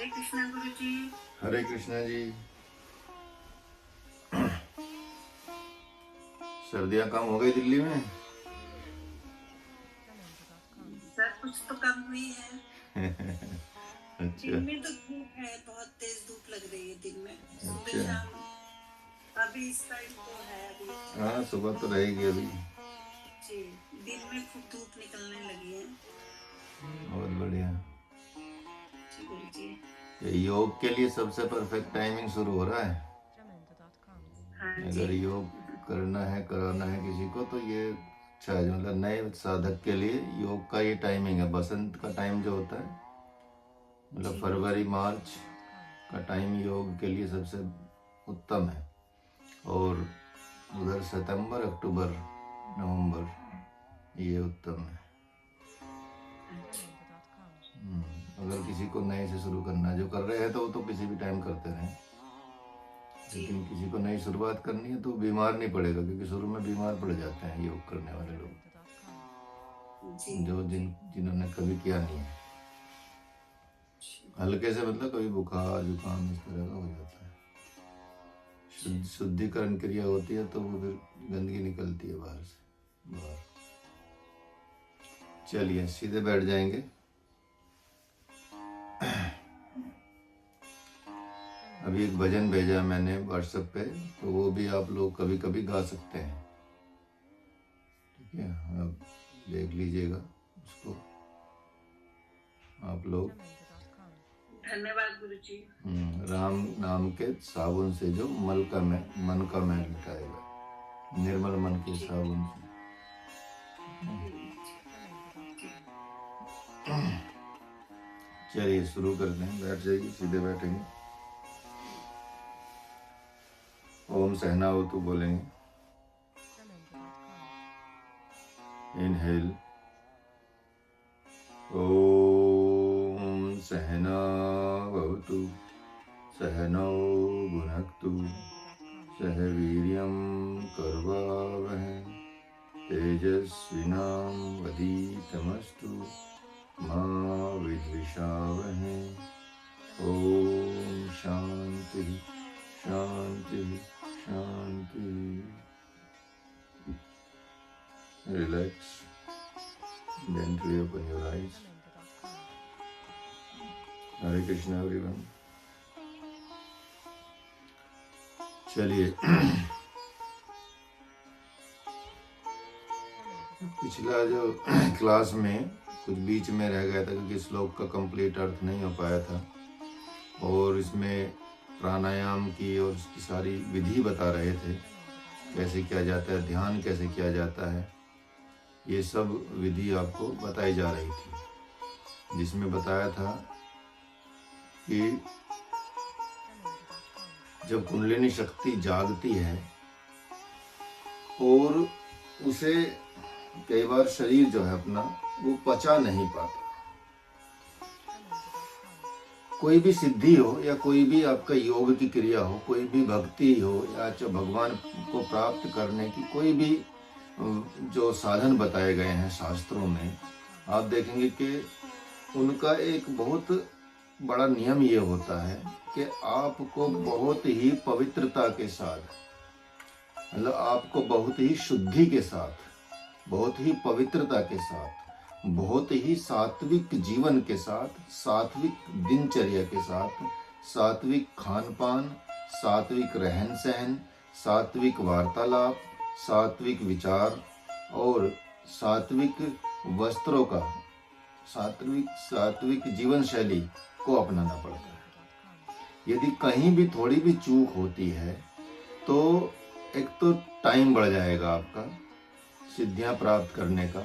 हरे कृष्णा गुरु जी। हरे कृष्णा जी। सर्दियाँ कम हो गई दिल्ली में? सर कुछ तो कम हुई है। अच्छा दिन में तो धूप है, बहुत तेज धूप लग रही है दिन में, सुबह अच्छा। शाम। अभी इस टाइम तो है अभी। हाँ सुबह तो रहेगी अभी। जी, दिन में खूब धूप निकलने लगी है। बहुत बढ़िया। जी गुरु जी। ये योग के लिए सबसे परफेक्ट टाइमिंग शुरू हो रहा है। हाँ जी। अगर योग करना है कराना है किसी को तो ये अच्छा है। मतलब नए साधक के लिए योग का ये टाइमिंग है। बसंत का टाइम जो होता है, मतलब जी, फरवरी मार्च का टाइम योग के लिए सबसे उत्तम है। और उधर सितंबर अक्टूबर नवंबर ये उत्तम है। अगर किसी को नए से शुरू करना है, जो कर रहे हैं तो वो तो किसी भी टाइम करते रहें, लेकिन किसी को नई शुरुआत करनी है तो बीमार नहीं पड़ेगा, क्योंकि शुरू में बीमार पड़ जाते हैं योग करने वाले लोग, जी, जो जिन्होंने कभी किया नहीं है। हल्के से मतलब कभी बुखार जुकाम इस तरह का हो जाता है। शुद्धिकरण क्रिया होती है तो वो फिर गंदगी निकलती है बाहर से बाहर। चलिए सीधे बैठ जाएंगे। अभी एक भजन भेजा मैंने व्हाट्सएप पे, तो वो भी आप लोग कभी कभी गा सकते हैं। ठीक है, आप देख लीजिएगा उसको आप लोग। धन्यवाद गुरु जी। राम नाम के साबुन से जो मन का मैल मिटाएगा, निर्मल मन के साबुन से। चलिए शुरू करते हैं। बैठ जाइए, सीधे बैठेंगे। ओम सहनावतु बोलेंगे। इनहेल। ओम सहनावतु सहनौ भुनक्तु सह वीर्यं करवावहै तेजस्विनावधीतमस्तु मा विद्विषावहै। ओम शांति शांति शांति। Relax, gently open your eyes. Hare Krishna everyone. चलिए पिछला जो क्लास में कुछ बीच में रह गया था, क्योंकि श्लोक का कंप्लीट अर्थ नहीं हो पाया था, और इसमें प्राणायाम की और उसकी सारी विधि बता रहे थे, कैसे किया जाता है, ध्यान कैसे किया जाता है। ये सब विधि आपको बताई जा रही थी, जिसमें बताया था कि जब कुंडलिनी शक्ति जागती है और उसे कई बार शरीर जो है अपना वो पचा नहीं पाता। कोई भी सिद्धि हो या कोई भी आपका योग की क्रिया हो, कोई भी भक्ति हो या जो भगवान को प्राप्त करने की कोई भी जो साधन बताए गए हैं शास्त्रों में, आप देखेंगे कि उनका एक बहुत बड़ा नियम ये होता है कि आपको बहुत ही पवित्रता के साथ, मतलब आपको बहुत ही शुद्धि के साथ, बहुत ही पवित्रता के साथ, बहुत ही सात्विक जीवन के साथ, सात्विक दिनचर्या के साथ, सात्विक खान पान, सात्विक रहन सहन, सात्विक वार्तालाप, सात्विक विचार और सात्विक वस्त्रों का, सात्विक जीवन शैली को अपनाना पड़ता है। यदि कहीं भी थोड़ी भी चूक होती है तो एक तो टाइम बढ़ जाएगा आपका सिद्धियां प्राप्त करने का,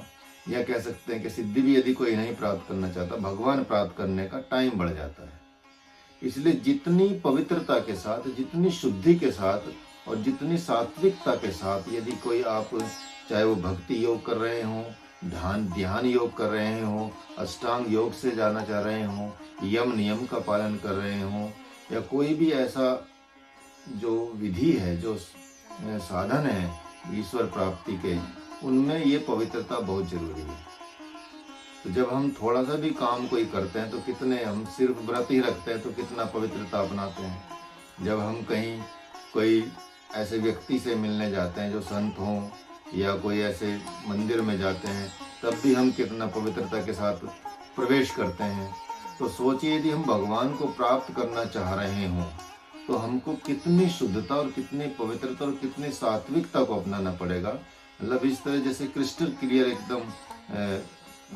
या कह सकते हैं कि सिद्धि भी यदि कोई नहीं प्राप्त करना चाहता, भगवान प्राप्त करने का टाइम बढ़ जाता है। इसलिए जितनी पवित्रता के साथ, जितनी शुद्धि के साथ और जितनी सात्विकता के साथ यदि कोई आप, चाहे वो भक्ति योग कर रहे हों, ध्यान योग कर रहे हों, अष्टांग योग से जाना चाह रहे हों, यम नियम का पालन कर रहे हों, या कोई भी ऐसा जो विधि है, जो साधन है ईश्वर प्राप्ति के, उनमें ये पवित्रता बहुत जरूरी है। तो जब हम थोड़ा सा भी काम कोई करते हैं तो कितने, हम सिर्फ व्रत ही रखते हैं तो कितना पवित्रता अपनाते हैं। जब हम कहीं कोई ऐसे व्यक्ति से मिलने जाते हैं जो संत हों, या कोई ऐसे मंदिर में जाते हैं, तब भी हम कितना पवित्रता के साथ प्रवेश करते हैं। तो सोचिए, यदि हम भगवान को प्राप्त करना चाह रहे हों तो हमको कितनी शुद्धता और कितनी पवित्रता और कितनी सात्विकता को अपनाना पड़ेगा। मतलब इस तरह जैसे क्रिस्टल क्लियर एकदम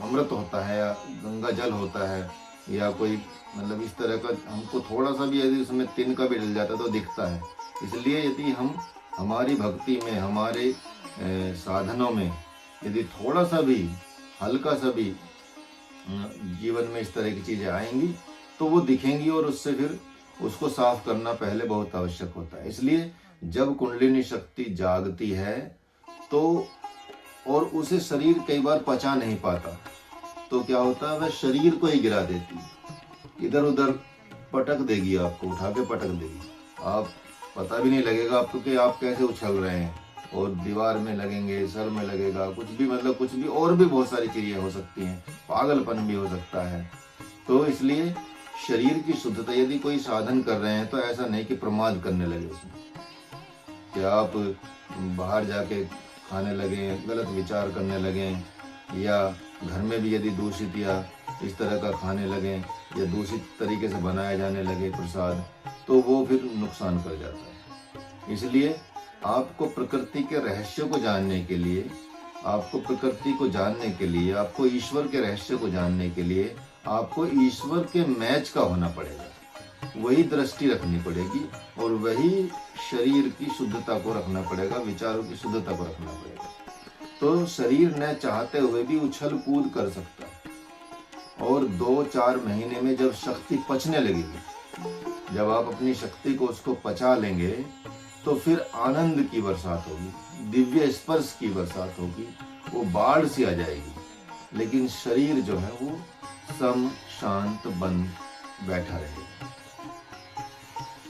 अमृत होता है या गंगा जल होता है, या कोई मतलब इस तरह का, हमको थोड़ा सा भी यदि उसमें तिनका भी डल जाता तो दिखता है। इसलिए यदि हम हमारी भक्ति में, हमारे साधनों में यदि थोड़ा सा भी, हल्का सा भी जीवन में इस तरह की चीजें आएंगी तो वो दिखेंगी, और उससे फिर उसको साफ करना पहले बहुत आवश्यक होता है। इसलिए जब कुंडलिनी शक्ति जागती है तो, और उसे शरीर कई बार पचा नहीं पाता, तो क्या होता है, वह शरीर को ही गिरा देती है, इधर उधर पटक देगी, आपको उठा के पटक देगी। आप पता भी नहीं लगेगा आपको कि आप कैसे उछल रहे हैं, और दीवार में लगेंगे, सर में लगेगा, कुछ भी, मतलब कुछ भी, और भी बहुत सारी चीजें हो सकती हैं, पागलपन भी हो सकता है। तो इसलिए शरीर की शुद्धता, यदि कोई साधन कर रहे हैं तो ऐसा नहीं कि प्रमाद करने लगे उसमें, कि आप बाहर जाके खाने लगे, गलत विचार करने लगे, या घर में भी यदि दूषित या इस तरह का खाने लगे, या दूषित तरीके से बनाए जाने लगे प्रसाद, तो वो फिर नुकसान कर जाता है। इसलिए आपको प्रकृति के रहस्य को जानने के लिए, आपको प्रकृति को जानने के लिए, आपको ईश्वर के रहस्य को जानने के लिए आपको ईश्वर के मैच का होना पड़ेगा, वही दृष्टि रखनी पड़ेगी, और वही शरीर की शुद्धता को रखना पड़ेगा, विचारों की शुद्धता को रखना पड़ेगा। तो शरीर न चाहते हुए भी उछल कूद कर सकता है, और 2-4 महीने में जब शक्ति पचने लगेगी, जब आप अपनी शक्ति को उसको पचा लेंगे, तो फिर आनंद की बरसात होगी, दिव्य स्पर्श की बरसात होगी, वो बाढ़ सी आ जाएगी। लेकिन शरीर जो है वो सम शांत बन बैठा रहेगा।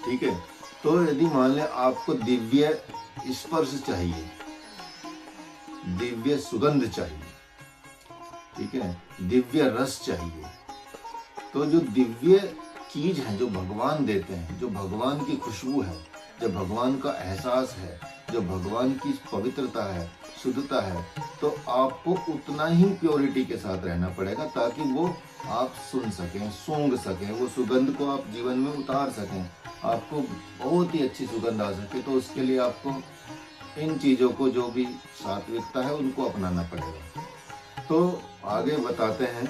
ठीक है। तो यदि मान लें आपको दिव्य स्पर्श चाहिए, दिव्य सुगंध चाहिए, ठीक है, दिव्य रस चाहिए, तो जो दिव्य चीज है, जो भगवान देते हैं, जो भगवान की खुशबू है, जो भगवान का एहसास है, जो भगवान की पवित्रता है, शुद्धता है, तो आपको उतना ही प्योरिटी के साथ रहना पड़ेगा, ताकि वो आप सुन सकें, सूंघ सकें, वो सुगंध को आप जीवन में उतार सकें, आपको बहुत ही अच्छी सुगंध आ सके। तो उसके लिए आपको इन चीजों को, जो भी सात्विकता है, उनको अपनाना पड़ेगा। तो आगे बताते हैं,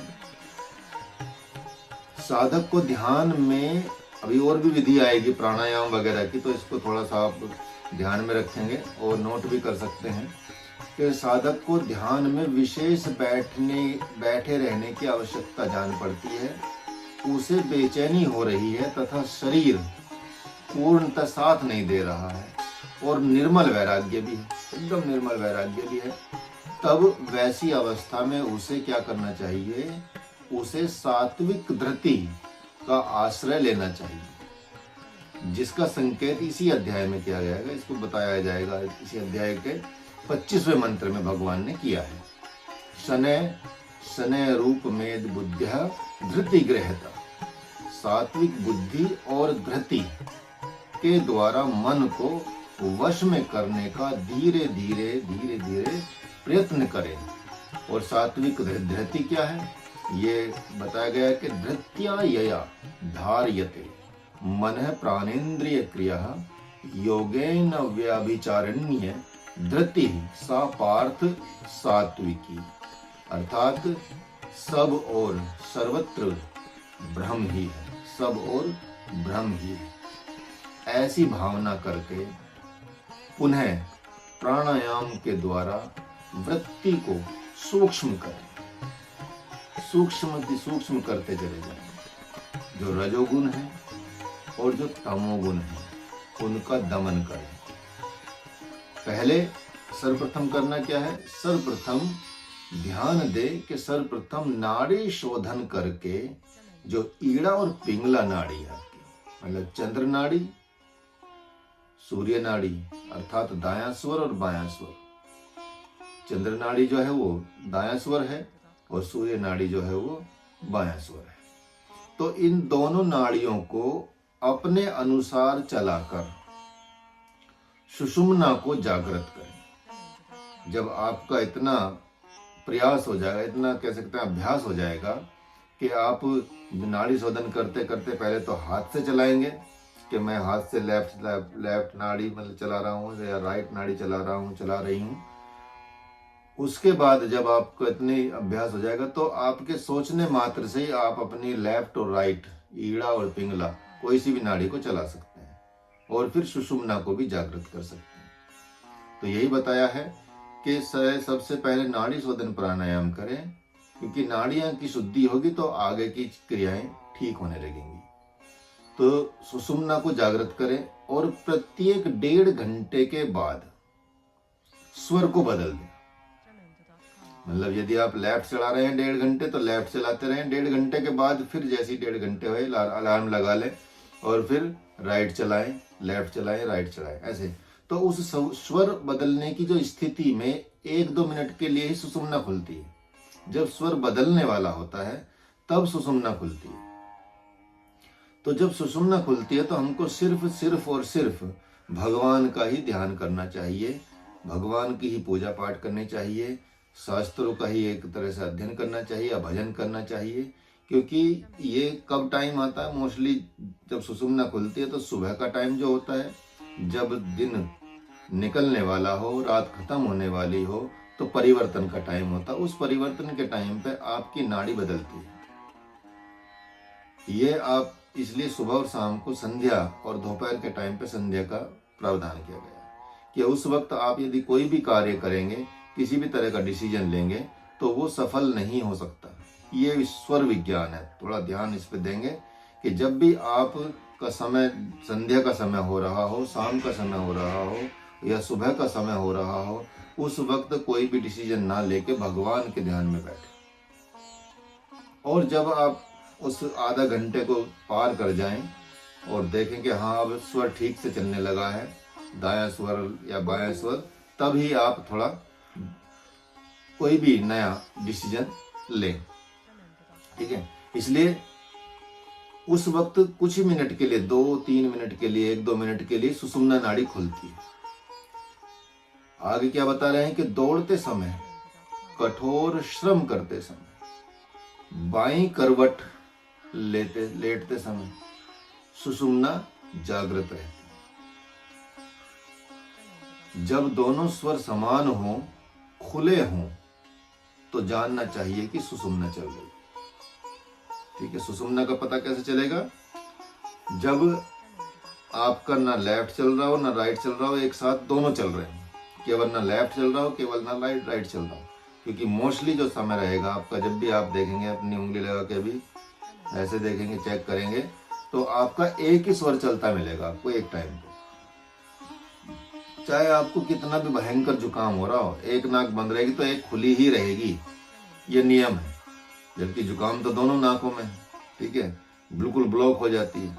साधक को ध्यान में, अभी और भी विधि आएगी प्राणायाम वगैरह की, तो इसको थोड़ा सा आप ध्यान में रखेंगे और नोट भी कर सकते हैं कि साधक को ध्यान में विशेष बैठे रहने की आवश्यकता जान पड़ती है। उसे बेचैनी हो रही है तथा शरीर पूर्णतः साथ नहीं दे रहा है, और निर्मल वैराग्य भी है, एकदम निर्मल वैराग्य भी है। तब वैसी अवस्था में उसे क्या करना चाहिए, उसे सात्विक धृति का आश्रय लेना चाहिए, जिसका संकेत इसी अध्याय में किया जाएगा, इसको बताया जाएगा इसी अध्याय के 25वें मंत्र में भगवान ने किया है। शनय शनय रूप मेद बुद्ध्या धृति गृहता, सात्विक बुद्धि और धृति के द्वारा मन को वश में करने का धीरे धीरे प्रयत्न करें। और सात्विक धृति क्या है, ये बताया गया है कि धृत्या यया धार्यते मनः प्राणेन्द्रिय क्रिया योगेन व्याभिचारण्य धृति सा पार्थ सात्विकी, अर्थात सब और सर्वत्र ब्रह्म ही है, सब और ब्रह्म ही है, ऐसी भावना करके पुनः प्राणायाम के द्वारा वृत्ति को सूक्ष्म करें, सूक्ष्म करते चले जाएं। जो रजोगुण है और जो तमोगुण है उनका दमन करें। पहले सर्वप्रथम करना क्या है, सर्वप्रथम ध्यान दे कि सर्वप्रथम नाड़ी शोधन करके जो ईड़ा और पिंगला नाड़ी है आपकी, मतलब चंद्र नाड़ी, सूर्य नाड़ी अर्थात दायां स्वर और बायां स्वर। चंद्र नाड़ी जो है वो दायां स्वर है और सूर्य नाड़ी जो है वो बायां स्वर है। तो इन दोनों नाड़ियों को अपने अनुसार चलाकर सुषुम्ना को जागृत करें। जब आपका इतना प्रयास हो जाएगा, इतना कह सकते हैं अभ्यास हो जाएगा कि आप नाड़ी शोधन करते करते पहले तो हाथ से चलाएंगे कि मैं हाथ से लेफ्ट नाड़ी मतलब चला रहा हूँ या राइट नाड़ी चला रही हूँ। उसके बाद जब आपको इतनी अभ्यास हो जाएगा तो आपके सोचने मात्र से ही आप अपनी लेफ्ट और राइट, ईड़ा और पिंगला, कोई सी भी नाड़ी को चला सकते हैं और फिर सुषुम्ना को भी जागृत कर सकते हैं। तो यही बताया है कि सबसे पहले नाड़ी शोधन प्राणायाम करें, क्योंकि नाड़ियां की शुद्धि होगी तो आगे की क्रियाएं ठीक होने लगेंगी। तो सुषुम्ना को जागृत करें और प्रत्येक 1.5 घंटे के बाद स्वर को बदल दें। मतलब यदि आप लेफ्ट चला रहे हैं 1.5 घंटे तो लेफ्ट चलाते रहें, 1.5 घंटे के बाद फिर जैसे 1.5 घंटे हुए अलार्म लगा लें और फिर राइट चलाएं, लेफ्ट चलाएं, राइट चलाएं, ऐसे। तो उस स्वर बदलने की जो स्थिति में 1-2 मिनट के लिए ही सुषुम्ना खुलती है। जब स्वर बदलने वाला होता है तब सुषुम्ना खुलती है। तो जब सुषुम्ना खुलती है तो हमको सिर्फ और सिर्फ भगवान का ही ध्यान करना चाहिए, भगवान की ही पूजा पाठ करनी चाहिए, शास्त्रों का ही एक तरह से अध्ययन करना चाहिए या भजन करना चाहिए। क्योंकि ये कब टाइम आता है, मोस्टली जब सुषुम्ना खुलती है तो सुबह का टाइम जो होता है, जब दिन निकलने वाला हो, रात खत्म होने वाली हो, तो परिवर्तन का टाइम होता है। उस परिवर्तन के टाइम पे आपकी नाड़ी बदलती है। ये आप इसलिए सुबह और शाम को संध्या और दोपहर के टाइम पे संध्या का प्रावधान किया गया है कि उस वक्त आप यदि कोई भी कार्य करेंगे, किसी भी तरह का डिसीजन लेंगे तो वो सफल नहीं हो सकता। ये स्वर विज्ञान है। थोड़ा ध्यान इस पे देंगे कि जब भी आप का समय, संध्या का समय हो रहा हो, शाम का समय हो रहा हो या सुबह का समय हो रहा हो, उस वक्त कोई भी डिसीजन ना लेके भगवान के ध्यान में बैठे। और जब आप उस आधा घंटे को पार कर जाएं और देखें कि हाँ अब स्वर ठीक से चलने लगा है, दायां स्वर या बायां स्वर, तभी आप थोड़ा कोई भी नया डिसीजन लें। ठीक है, इसलिए उस वक्त कुछ ही मिनट के लिए, 2-3 मिनट के लिए, 1-2 मिनट के लिए सुषुम्ना नाड़ी खुलती है। आगे क्या बता रहे हैं कि दौड़ते समय, कठोर श्रम करते समय, बाईं करवट लेटते समय सुषुम्ना जागृत रहती है। जब दोनों स्वर समान हो, खुले हों, तो जानना चाहिए कि सुषुम्ना चल रही है। ठीक है, सुषुम्ना का पता कैसे चलेगा? जब आपका ना लेफ्ट चल रहा हो ना राइट चल रहा हो, एक साथ दोनों चल रहे हैं, केवल ना लेफ्ट चल रहा हो, केवल ना राइट चल रहा हो। क्योंकि मोस्टली जो समय रहेगा आपका, जब भी आप देखेंगे अपनी उंगली लगा के भी ऐसे देखेंगे, चेक करेंगे, तो आपका एक ही स्वर चलता मिलेगा आपको एक टाइम पे। चाहे आपको कितना भी भयंकर जुकाम हो रहा हो, एक नाक बंद रहेगी तो एक खुली ही रहेगी, ये नियम है। जबकि जुकाम तो दोनों नाकों में, ठीक है, बिल्कुल ब्लॉक हो जाती है,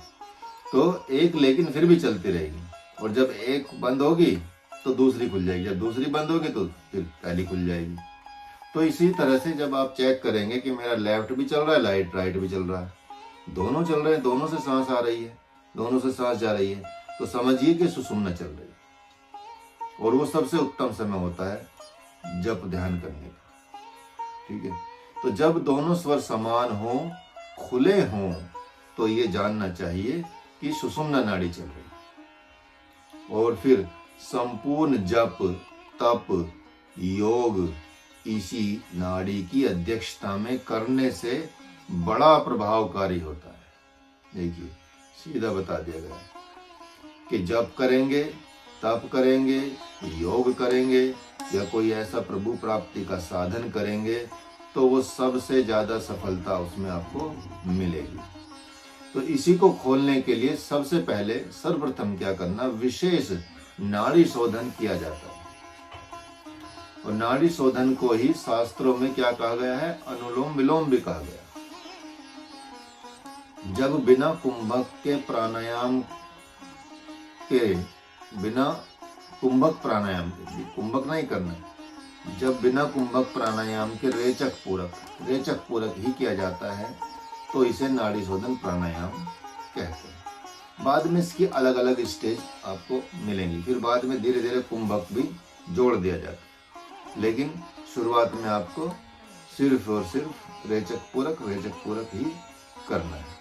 तो एक लेकिन फिर भी चलती रहेगी। और जब एक बंद होगी तो दूसरी खुल जाएगी, जब दूसरी बंद होगी तो फिर पहली खुल जाएगी। तो इसी तरह से जब आप चेक करेंगे कि मेरा लेफ्ट भी चल रहा है, राइट भी चल रहा है, दोनों चल रहे हैं, दोनों से सांस आ रही है, दोनों से सांस जा रही है, तो समझिए कि सुषुम्ना चल रही है। और वो सबसे उत्तम समय होता है जप ध्यान करने का। ठीक है, तो जब दोनों स्वर समान हो, खुले हों, तो ये जानना चाहिए कि सुषुम्ना नाड़ी चल रही है। और फिर संपूर्ण जप, तप, योग इसी नाड़ी की अध्यक्षता में करने से बड़ा प्रभावकारी होता है। देखिए, सीधा बता दिया गया है कि जप करेंगे, तप करेंगे, योग करेंगे या कोई ऐसा प्रभु प्राप्ति का साधन करेंगे तो वो सबसे ज्यादा सफलता उसमें आपको मिलेगी। तो इसी को खोलने के लिए सबसे पहले सर्वप्रथम क्या करना, विशेष नाड़ी शोधन किया जाता है। और नाड़ी शोधन को ही शास्त्रों में क्या कहा गया है, अनुलोम विलोम भी कहा गया। जब बिना कुंभक के प्राणायाम के, बिना कुंभक प्राणायाम के, कुंभक नहीं करना, जब बिना कुंभक प्राणायाम के रेचक पूरक ही किया जाता है तो इसे नाड़ी शोधन प्राणायाम कहते हैं। बाद में इसकी अलग अलग स्टेज आपको मिलेंगी, फिर बाद में धीरे धीरे कुंभक भी जोड़ दिया जाता है, लेकिन शुरुआत में आपको सिर्फ और सिर्फ रेचक पूरक ही करना है।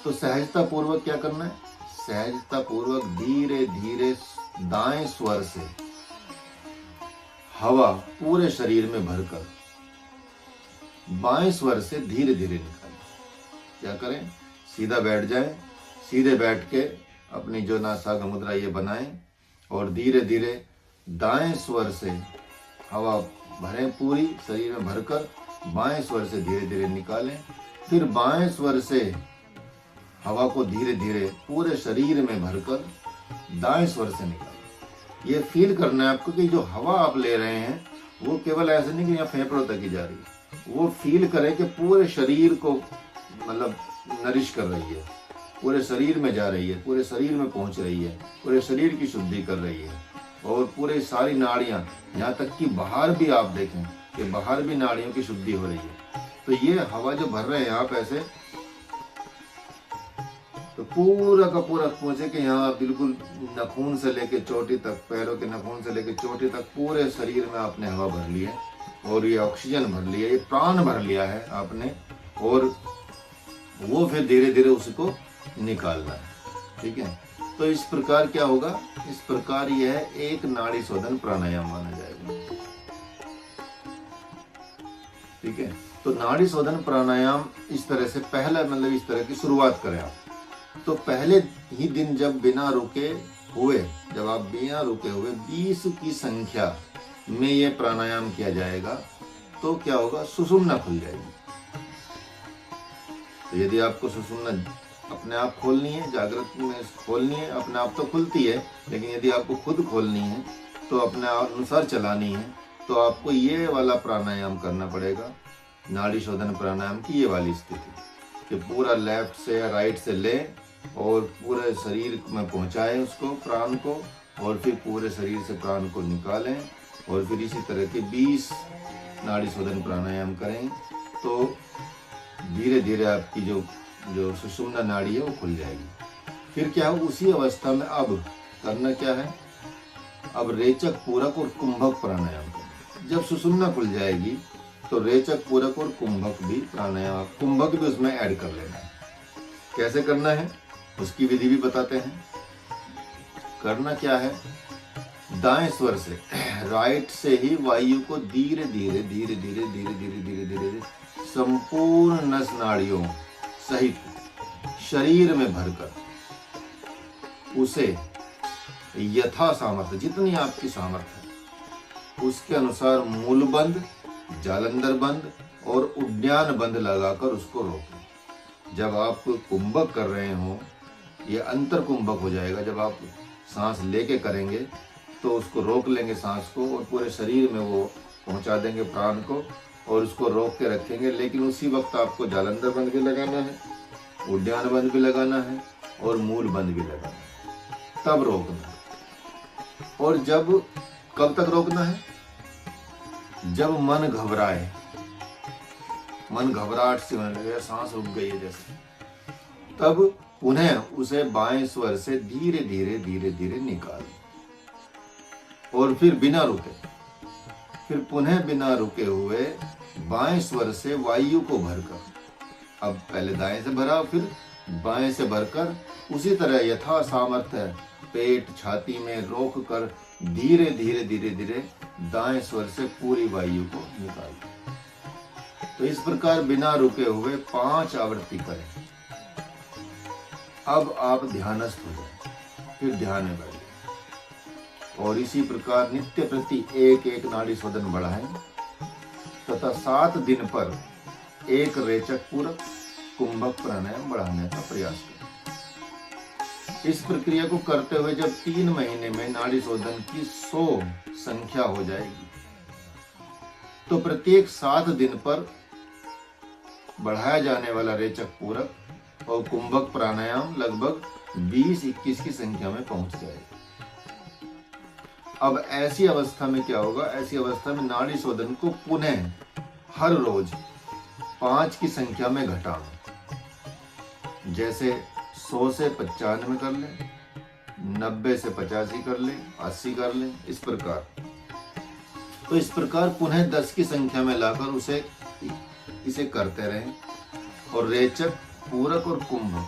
तो सहजता पूर्वक क्या करना है? सहजता पूर्वक धीरे धीरे दाएं स्वर से हवा पूरे शरीर में भरकर बाएं स्वर से धीरे धीरे निकालें। क्या करें? सीधा बैठ जाएं, सीधे बैठ के अपनी जो नासाग्र मुद्रा ये बनाएं और धीरे धीरे दाएं स्वर से हवा भरें, पूरी शरीर में भरकर बाएं स्वर से धीरे धीरे निकालें। फिर बाएं स्वर से हवा को धीरे धीरे पूरे शरीर में भरकर दाएं स्वर से निकालें। ये फील करना है आपको कि जो हवा आप ले रहे हैं वो केवल ऐसे नहीं कि यहाँ फेफड़ों तक ही जा रही है, वो फील करें कि पूरे शरीर को मतलब नरिश कर रही है, पूरे शरीर में जा रही है, पूरे शरीर में पहुंच रही है, पूरे शरीर की शुद्धि कर रही है और पूरे सारी नाड़ियां, यहाँ तक कि बाहर भी आप देखें कि बाहर भी नाड़ियों की शुद्धि हो रही है। तो ये हवा जो भर रहे हैं आप ऐसे, तो पूरा का पूरा पहुंचे कि यहाँ बिल्कुल नाखून से लेके चोटी तक, पैरों के नाखून से लेके चोटी तक पूरे शरीर में आपने हवा भर ली है और ये ऑक्सीजन भर लिया, ये प्राण भर लिया है आपने, और वो फिर धीरे धीरे उसको निकालना है। ठीक है, तो इस प्रकार क्या होगा? इस प्रकार यह एक नाड़ी शोधन प्राणायाम माना जाएगा। ठीक है, तो नाड़ी शोधन प्राणायाम इस तरह से पहला मतलब इस तरह की शुरुआत करें आप। तो पहले ही दिन जब बिना रुके हुए 20 की संख्या में ये प्राणायाम किया जाएगा तो क्या होगा? सुषुम्ना खुल जाएगी। तो यदि आपको सुषुम्ना अपने आप खोलनी है, जागृत में खोलनी है, अपने आप तो खुलती है, लेकिन यदि आपको खुद खोलनी है तो अपने अनुसार चलानी है, तो आपको ये वाला प्राणायाम करना पड़ेगा, नाड़ी शोधन प्राणायाम की ये वाली स्थिति कि पूरा लेफ्ट से या राइट से ले और पूरे शरीर में पहुंचाएं उसको, प्राण को, और फिर पूरे शरीर से प्राण को निकालें और फिर इसी तरह के 20 नाड़ी शोधन प्राणायाम करें तो धीरे धीरे आपकी जो सुषुम्ना नाड़ी है वो खुल जाएगी। फिर क्या हो? उसी अवस्था में अब करना क्या है? अब रेचक पूरक और कुंभक प्राणायाम करना। जब सुषुम्ना खुल जाएगी तो रेचक पूरक और कुंभक भी प्राणायाम, कुंभक भी उसमें ऐड कर लेना है। कैसे करना है उसकी विधि भी बताते हैं। करना क्या है? दाएं स्वर से, राइट से ही वायु को धीरे धीरे धीरे धीरे धीरे धीरे धीरे धीरे संपूर्ण नस नाड़ियों सहित शरीर में भरकर उसे यथा सामर्थ्य, जितनी आपकी सामर्थ्य है उसके अनुसार मूल बंद, जालंधर बंद और उद्यान बंद लगाकर उसको रोकें। जब आप कुंभक कर रहे हो ये अंतर कुंभक हो जाएगा। जब आप सांस लेके करेंगे तो उसको रोक लेंगे सांस को और पूरे शरीर में वो पहुंचा देंगे प्राण को और उसको रोक के रखेंगे, लेकिन उसी वक्त आपको जालंधर बंद भी लगाना है, उद्यान बंद भी लगाना है और मूल बंद भी लगाना है, तब रोकना है। और जब कब तक रोकना है? जब मन घबराए, मन घबराहट से होने लगे, सांस रुक गई है जैसे, तब पुनः उसे बाएं स्वर से धीरे धीरे धीरे धीरे निकाल और फिर बिना रुके, फिर पुनः बिना रुके हुए बाएं स्वर से वायु को भरकर, अब पहले दाएं से भरा फिर बाएं से भरकर उसी तरह यथा सामर्थ्य पेट छाती में रोक कर धीरे धीरे धीरे धीरे दाएं स्वर से पूरी वायु को निकाल। तो इस प्रकार बिना रुके हुए 5 आवृत्ति करें। अब आप ध्यानस्थ हो जाए, फिर ध्यान में बैठे और इसी प्रकार नित्य प्रति एक एक नाड़ी शोधन बढ़ाएं तथा 7 दिन पर एक रेचक पूरक कुंभक प्राणायाम बढ़ाने का प्रयास करें। इस प्रक्रिया को करते हुए जब 3 महीने में नाड़ी शोधन की 100 संख्या हो जाएगी तो प्रत्येक 7 दिन पर बढ़ाया जाने वाला रेचक पूरक और कुंभक प्राणायाम लगभग 20-21 की संख्या में पहुंच जाएगा। अब ऐसी अवस्था में क्या होगा, ऐसी अवस्था में नाड़ी शोधन को पुनः हर रोज 5 की संख्या में घटाना। जैसे 100 से 95 कर ले, 90 से 85 कर ले, 80 कर ले, इस प्रकार। तो इस प्रकार पुनः 10 की संख्या में लाकर इसे करते रहें और रेचक, पूरक और कुंभक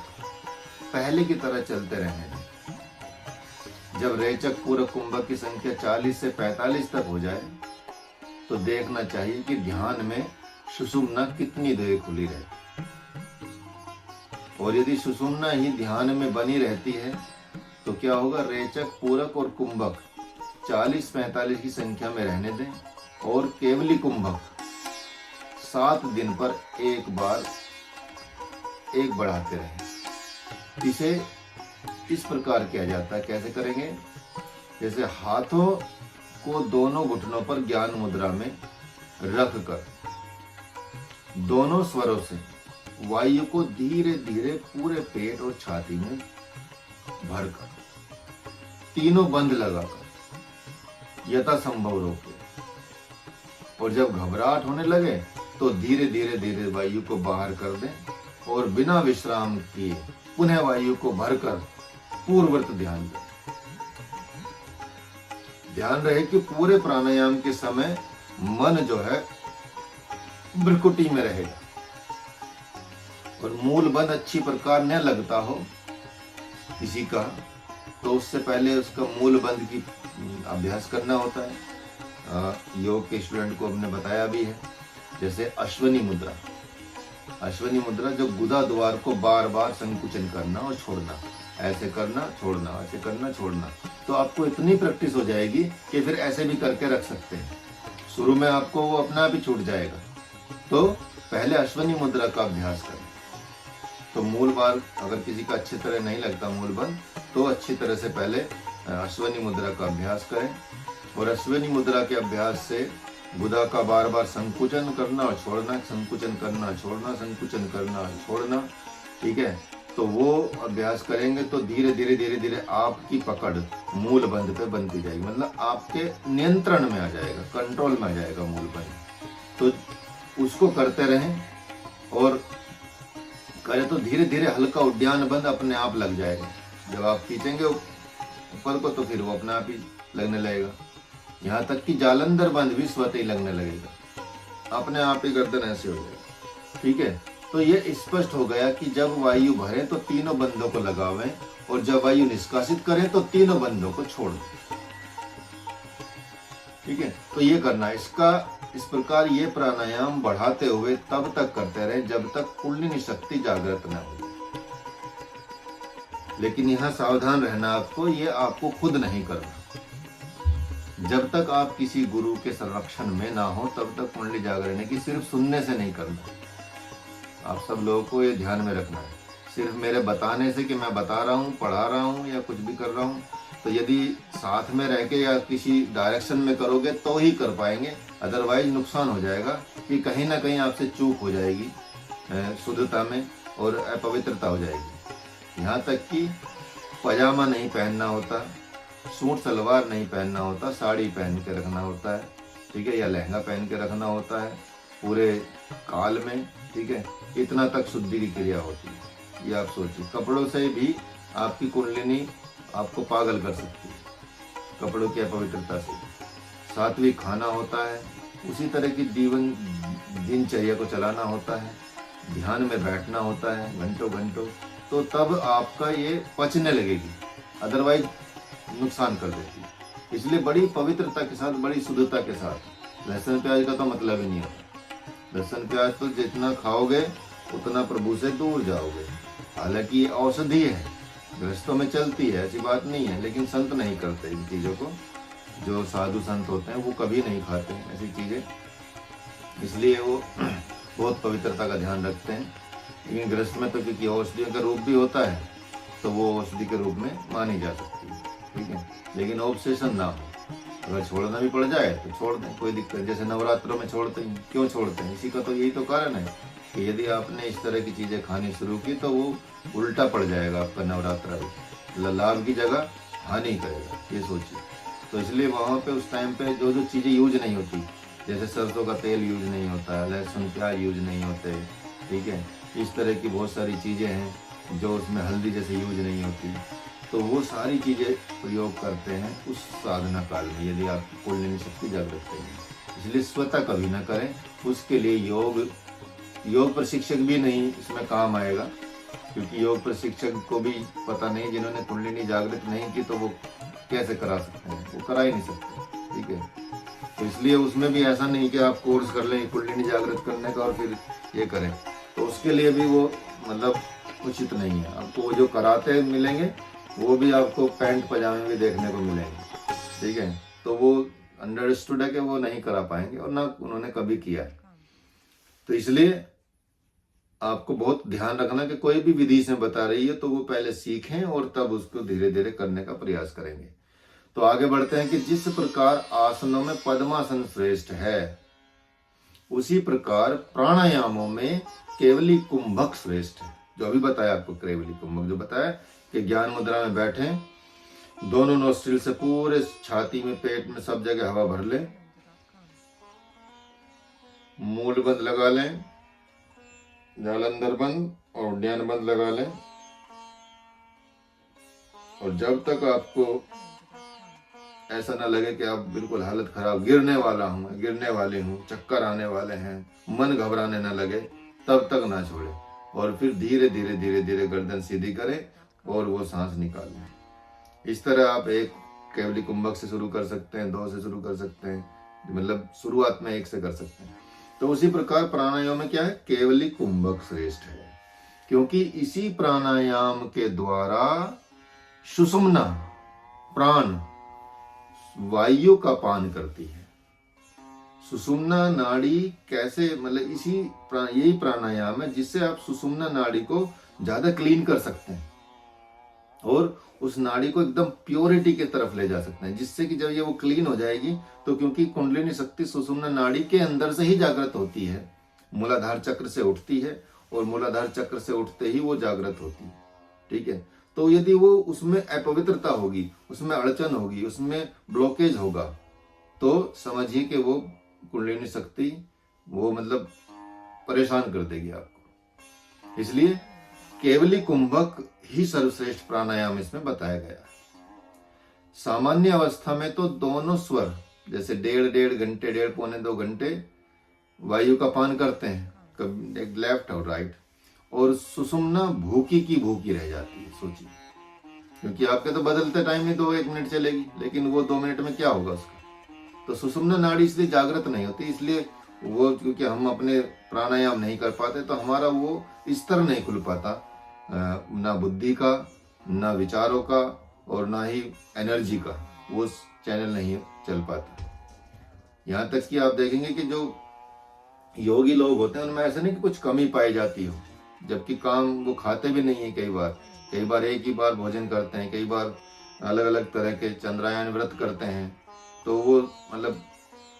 पहले की तरह चलते रहने दें। जब रेचक, पूरक, कुंभक की संख्या 40 से 45 तक हो जाए तो देखना चाहिए कि ध्यान में सुषुम्ना कितनी देर खुली रहे, और यदि सुषुम्ना ही ध्यान में बनी रहती है तो क्या होगा, रेचक, पूरक और कुंभक 40-45 की संख्या में रहने दें और केवली कुंभक 7 दिन पर एक बार एक बढ़ाते रहें। इसे इस प्रकार किया जाता है। कैसे करेंगे, जैसे हाथों को दोनों घुटनों पर ज्ञान मुद्रा में रख कर दोनों स्वरों से वायु को धीरे धीरे पूरे पेट और छाती में भरकर तीनों बंद लगाकर यथासंभव रोके, और जब घबराहट होने लगे तो धीरे धीरे धीरे वायु को बाहर कर दें और बिना विश्राम किए पुनः वायु को भरकर पूर्ववर्त ध्यान दें। ध्यान रहे कि पूरे प्राणायाम के समय मन जो है भ्रुकुटी में रहेगा और मूल बंध अच्छी प्रकार न लगता हो किसी का, तो उससे पहले उसका मूल बंध की अभ्यास करना होता है। योग के स्टूडेंट को हमने बताया भी है। जैसे अश्वनी मुद्रा, अश्वनी मुद्रा जो गुदा द्वार को बार बार संकुचन करना और छोड़ना, ऐसे करना छोड़ना, ऐसे करना छोड़ना, तो आपको इतनी प्रैक्टिस हो जाएगी कि फिर ऐसे भी करके रख सकते हैं। शुरू में आपको वो अपना आप ही छूट जाएगा। तो पहले अश्वनी मुद्रा का अभ्यास करें। तो मूल बार अगर किसी का अच्छी तरह नहीं लगता मूल बंद, तो अच्छी तरह से पहले अश्वनी मुद्रा का अभ्यास करें, और अश्वनी मुद्रा के अभ्यास से गुदा का बार बार संकुचन करना और छोड़ना, संकुचन करना छोड़ना, संकुचन करना छोड़ना, ठीक है। तो वो अभ्यास करेंगे तो धीरे धीरे धीरे धीरे आपकी पकड़ मूल बंध पे बनती जाएगी, मतलब आपके नियंत्रण में आ जाएगा, कंट्रोल में आ जाएगा मूल बंध। तो उसको करते रहें, और करें तो धीरे धीरे हल्का उद्यान बंद अपने आप लग जाएगा। जब आप खींचेंगे ऊपर को तो फिर वो अपने आप ही लगने लगेगा। यहाँ तक कि जालंधर बंद भी स्वतः ही लगने लगेगा, अपने आप ही गर्दन ऐसे हो जाएगा, ठीक है। तो ये स्पष्ट हो गया कि जब वायु भरे तो तीनों बंधों को लगावें, और जब वायु निष्कासित करें तो तीनों बंधों को छोड़ दें, ठीक है। तो ये करना, इसका इस प्रकार ये प्राणायाम बढ़ाते हुए तब तक करते रहे जब तक कुंडलिनी शक्ति जागृत न हो। लेकिन यहाँ सावधान रहना आपको, ये आपको खुद नहीं करना। जब तक आप किसी गुरु के संरक्षण में ना हो तब तक कुंडली जागरण की सिर्फ सुनने से नहीं करना। आप सब लोगों को ये ध्यान में रखना है। सिर्फ मेरे बताने से कि मैं बता रहा हूँ, पढ़ा रहा हूँ या कुछ भी कर रहा हूँ, तो यदि साथ में रह के या किसी डायरेक्शन में करोगे तो ही कर पाएंगे, अदरवाइज नुकसान हो जाएगा कि कहीं ना कहीं आपसे चूक हो जाएगी शुद्धता में और अपवित्रता हो जाएगी। यहाँ तक कि पजामा नहीं पहनना होता, सूट सलवार नहीं पहनना होता, साड़ी पहन के रखना होता है, ठीक है, या लहंगा पहन के रखना होता है पूरे काल में, ठीक है। इतना तक शुद्धि की क्रिया होती है, ये आप सोचिए। कपड़ों से भी आपकी कुंडलिनी आपको पागल कर सकती है, कपड़ों की अपवित्रता से। सात्विक खाना होता है, उसी तरह की दिनचर्या को चलाना होता है, ध्यान में बैठना होता है घंटों घंटों, तो तब आपका ये पचने लगेगी, अदरवाइज नुकसान कर देती है। इसलिए बड़ी पवित्रता के साथ, बड़ी शुद्धता के साथ। लहसुन प्याज का तो मतलब ही नहीं होता। लहसुन प्याज तो जितना खाओगे उतना प्रभु से दूर जाओगे। हालांकि ये औषधि है, गृहस्थों में चलती है, ऐसी बात नहीं है, लेकिन संत नहीं करते इन चीज़ों को। जो साधु संत होते हैं वो कभी नहीं खाते ऐसी चीज़ें, इसलिए वो बहुत पवित्रता का ध्यान रखते हैं। लेकिन गृहस्थ में तो क्योंकि औषधियों का रूप भी होता है तो वो औषधि के रूप में मानी जा सकती है, ठीक है। लेकिन ऑब्सेशन ना हो, अगर छोड़ना भी पड़ जाए तो छोड़ दें, कोई दिक्कत। जैसे नवरात्रों में छोड़ते हैं, क्यों छोड़ते हैं? इसी का तो यही तो कारण है कि यदि आपने इस तरह की चीज़ें खानी शुरू की तो वो उल्टा पड़ जाएगा आपका नवरात्रा भी, लाभ की जगह हानि करेगा, ये सोचिए। तो इसलिए वहाँ पे उस टाइम पे जो जो चीज़ें यूज नहीं होती, जैसे सरसों का तेल यूज नहीं होता, लहसुन प्याज यूज नहीं होते, ठीक है, इस तरह की बहुत सारी चीज़ें हैं जो उसमें हल्दी जैसे यूज नहीं होती, तो वो सारी चीज़ें प्रयोग करते हैं उस साधना काल में, यदि आपकी कुंडलिनी शक्ति जागृत है। इसलिए स्वतः कभी ना करें, उसके लिए योग प्रशिक्षक भी नहीं इसमें काम आएगा, क्योंकि योग प्रशिक्षक को भी पता नहीं, जिन्होंने कुंडलिनी जागृत नहीं की तो वो कैसे करा सकते हैं, वो करा ही नहीं सकते, ठीक है। तो इसलिए उसमें भी ऐसा नहीं कि आप कोर्स कर लें कुंडलिनी जागृत करने का और फिर ये करें, तो उसके लिए भी वो मतलब उचित नहीं है। आपको जो कराते मिलेंगे वो भी आपको पैंट पजामे भी देखने को मिलेंगे, ठीक है, तो वो अंडरस्टूड है कि वो नहीं करा पाएंगे और ना उन्होंने कभी किया है। तो इसलिए आपको बहुत ध्यान रखना कि कोई भी विधि से बता रही है तो वो पहले सीखें और तब उसको धीरे धीरे करने का प्रयास करेंगे। तो आगे बढ़ते हैं कि जिस प्रकार आसनों में पद्मासन श्रेष्ठ है, उसी प्रकार प्राणायामों में केवली कुंभक श्रेष्ठ है। जो अभी बताया आपको, केवली कुंभक जो बताया कि ज्ञान मुद्रा में बैठे, दोनों नोस्ट्रिल से पूरे छाती में, पेट में, सब जगह हवा भर लें, मूल बंद लगा लें, जालंधर बंद और उड्डयन बंद लगा लें, और जब तक आपको ऐसा ना लगे कि आप बिल्कुल हालत खराब, गिरने वाला हूं, गिरने वाली हूं, चक्कर आने वाले हैं, मन घबराने ना लगे, तब तक ना छोड़े, और फिर धीरे धीरे धीरे धीरे गर्दन सीधी करें और वो सांस निकालें। इस तरह आप एक केवली कुंभक से शुरू कर सकते हैं, 2 से शुरू कर सकते हैं, मतलब शुरुआत में 1 से कर सकते हैं। तो उसी प्रकार प्राणायाम में क्या है, केवली कुंभक श्रेष्ठ है, क्योंकि इसी प्राणायाम के द्वारा सुषुम्ना प्राण वायु का पान करती है। सुषुम्ना नाड़ी कैसे, मतलब यही प्राणायाम है जिससे आप सुषुम्ना नाड़ी को ज्यादा क्लीन कर सकते हैं और उस नाड़ी को एकदम प्योरिटी की तरफ ले जा सकते हैं, जिससे कि जब ये वो क्लीन हो जाएगी तो, क्योंकि कुंडलिनी शक्ति सुषुम्ना नाड़ी के अंदर से ही जागृत होती है, मूलाधार चक्र से उठती है और मूलाधार चक्र से उठते ही वो जागृत होती है, ठीक है। तो यदि वो उसमें अपवित्रता होगी, उसमें अड़चन होगी, उसमें ब्लॉकेज होगा, तो समझिए कि वो कुंडलिनी शक्ति वो मतलब परेशान कर देगी आपको। इसलिए केवली कुंभक ही सर्वश्रेष्ठ प्राणायाम इसमें बताया गया है। सामान्य अवस्था में तो दोनों स्वर जैसे 1.5 घंटे, 1.5 पौने 2 घंटे वायु का पान करते हैं, कभी एक लेफ्ट और राइट, और सुषुम्ना भूखी की भूखी रह जाती है। सोचिए, क्योंकि आपके तो बदलते टाइम में 2-1 मिनट चलेगी, लेकिन वो 2 मिनट में क्या होगा उसका, तो सुषुम्ना नाड़ी इसलिए जागृत नहीं होती, इसलिए वो, क्योंकि हम अपने प्राणायाम नहीं कर पाते तो हमारा वो स्तर नहीं खुल पाता, ना बुद्धि का, ना विचारों का, और ना ही एनर्जी का, वो चैनल नहीं चल पाता। यहाँ तक कि आप देखेंगे कि जो योगी लोग होते हैं उनमें ऐसा नहीं कि कुछ कमी पाई जाती हो, जबकि काम वो खाते भी नहीं है, कई बार एक ही बार भोजन करते हैं, कई बार अलग अलग तरह के चंद्रायन व्रत करते हैं, तो वो मतलब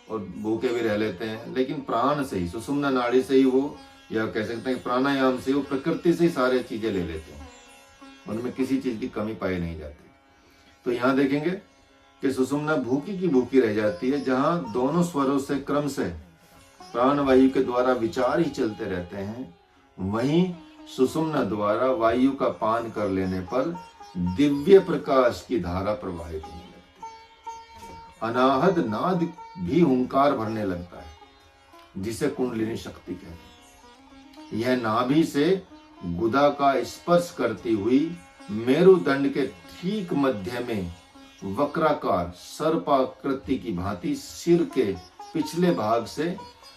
और भूखे भी रह लेते हैं, लेकिन प्राण से ही, सुषुम्ना नाड़ी से ही वो, या कह सकते हैं प्राणायाम से वो प्रकृति से ही सारे चीजें ले लेते हैं, उनमें किसी चीज की कमी पाई नहीं जाती। तो यहाँ देखेंगे कि सुषुम्ना भूखी की भूखी रह जाती है, जहाँ दोनों स्वरों से क्रम से प्राण वायु के द्वारा विचार ही चलते रहते हैं, वहीं सुषुम्ना द्वारा वायु का पान कर लेने पर दिव्य प्रकाश की धारा प्रवाहित होने लगती है, अनाहद नाद भी हुंकार भरने लगता है, जिसे कुंडलिनी शक्ति कहते हैं। यह नाभि से गुदा का स्पर्श करती हुई मेरुदंड के ठीक मध्य में वक्राकार सर्पाकृति की भांति सिर के पिछले भाग से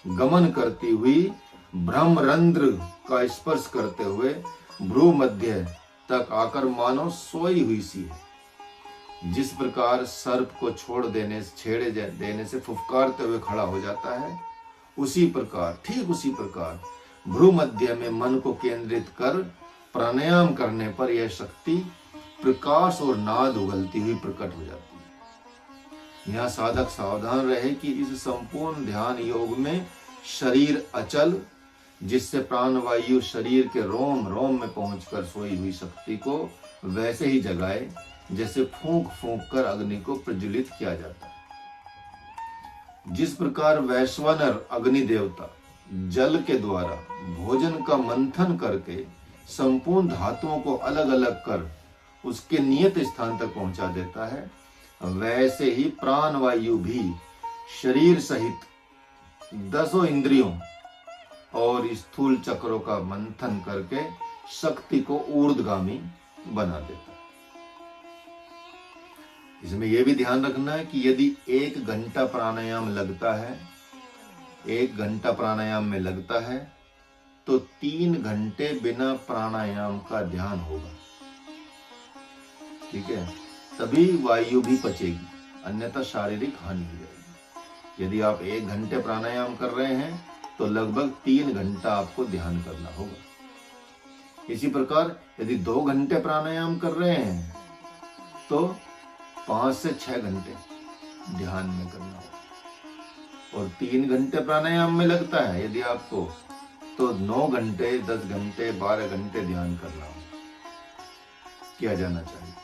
गमन करती हुई ब्रह्मरंध्र का स्पर्श करते हुए भ्रू मध्य तक आकर मानो सोई हुई सी है। जिस प्रकार सर्प को छेड़े देने से फुफकारते हुए खड़ा हो जाता है, उसी प्रकार, ठीक उसी प्रकार भ्रू मध्य में मन को केंद्रित कर प्राणायाम करने पर यह शक्ति प्रकाश और नाद उगलती हुई प्रकट हो जाती है। यहाँ साधक सावधान रहे कि इस संपूर्ण ध्यान योग में शरीर अचल, जिससे प्राणवायु शरीर के रोम रोम में पहुंचकर सोई हुई शक्ति को वैसे ही जगाए जैसे फूंक फूंक कर अग्नि को प्रज्वलित किया जाता है। जिस प्रकार वैश्वानर अग्नि देवता जल के द्वारा भोजन का मंथन करके संपूर्ण धातुओं को अलग अलग कर उसके नियत स्थान तक पहुंचा देता है, वैसे ही प्राण वायु भी शरीर सहित 10 इंद्रियों और स्थूल चक्रों का मंथन करके शक्ति को ऊर्ध्वगामी बना देता है। इसमें यह भी ध्यान रखना है कि यदि 1 घंटा प्राणायाम लगता है, 1 घंटा प्राणायाम में लगता है, तो 3 घंटे बिना प्राणायाम का ध्यान होगा। ठीक है, तभी वायु भी पचेगी, अन्यथा शारीरिक हानि हो जाएगी। यदि आप 1 घंटे प्राणायाम कर रहे हैं तो लगभग 3 घंटा आपको ध्यान करना होगा। इसी प्रकार यदि 2 घंटे प्राणायाम कर रहे हैं तो 5 से 6 घंटे ध्यान में करना होगा। और 3 घंटे प्राणायाम में लगता है यदि आपको, तो 9 घंटे, 10 घंटे, 12 घंटे ध्यान करना होगा, किया जाना चाहिए।